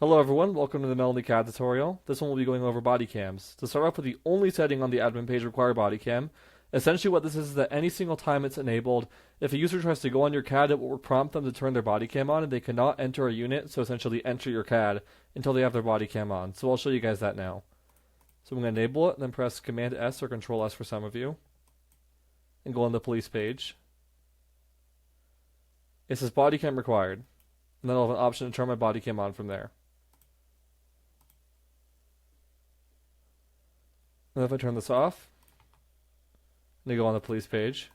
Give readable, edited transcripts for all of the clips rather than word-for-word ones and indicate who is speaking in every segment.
Speaker 1: Hello everyone, welcome to the Melonly CAD tutorial. This one will be going over body cams. To start off with, the only setting on the admin page require body cam. Essentially what this is that any single time it's enabled, if a user tries to go on your CAD, it will prompt them to turn their body cam on and they cannot enter a unit, so essentially enter your CAD until they have their body cam on. So I'll show you guys that now. So I'm going to enable it and then press Command S or Control S for some of you. And go on the police page. It says body cam required. And then I'll have an option to turn my body cam on from there. And if I turn this off, and I go on the police page,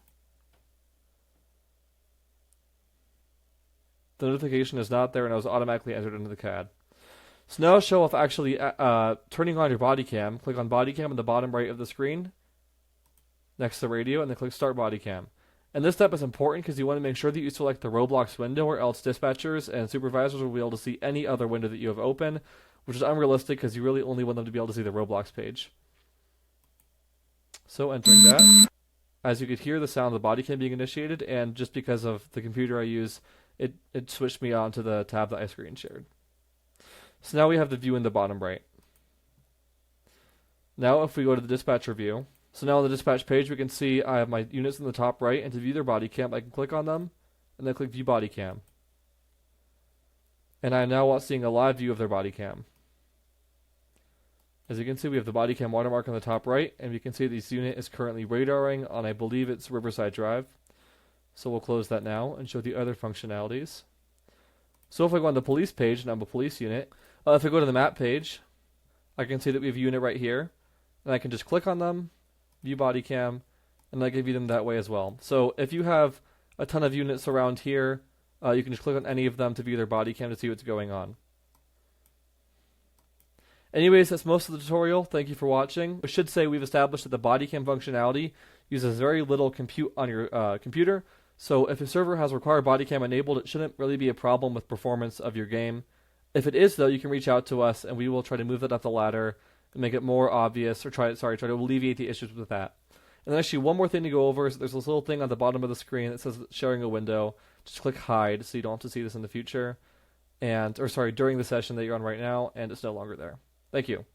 Speaker 1: the notification is not there and I was automatically entered into the CAD. So now I'll show off actually turning on your body cam. Click on body cam in the bottom right of the screen, next to radio, and then click start body cam. And this step is important because you want to make sure that you select the Roblox window, or else dispatchers and supervisors will be able to see any other window that you have open, which is unrealistic because you really only want them to be able to see the Roblox page. So entering that, as you could hear the sound of the body cam being initiated, and just because of the computer I use, it switched me on to the tab that I screen shared. So now we have the view in the bottom right. Now if we go to the dispatcher view, so now on the dispatch page we can see I have my units in the top right, and to view their body cam I can click on them, and then click view body cam. And I am now seeing a live view of their body cam. As you can see, we have the body cam watermark on the top right, and we can see this unit is currently radaring on, I believe it's Riverside Drive. So we'll close that now and show the other functionalities. So if I go on the police page and I'm a police unit, if I go to the map page, I can see that we have a unit right here, and I can just click on them, view body cam, and I can view them that way as well. So if you have a ton of units around here, you can just click on any of them to view their body cam to see what's going on. Anyways, that's most of the tutorial. Thank you for watching. I should say we've established that the body cam functionality uses very little compute on your computer, so if a server has required body cam enabled, it shouldn't really be a problem with performance of your game. If it is though, you can reach out to us and we will try to move it up the ladder and make it more obvious, or try to alleviate the issues with that. And then actually one more thing to go over is there's this little thing on the bottom of the screen that says sharing a window. Just click hide so you don't have to see this in the future, during the session that you're on right now, and it's no longer there. Thank you.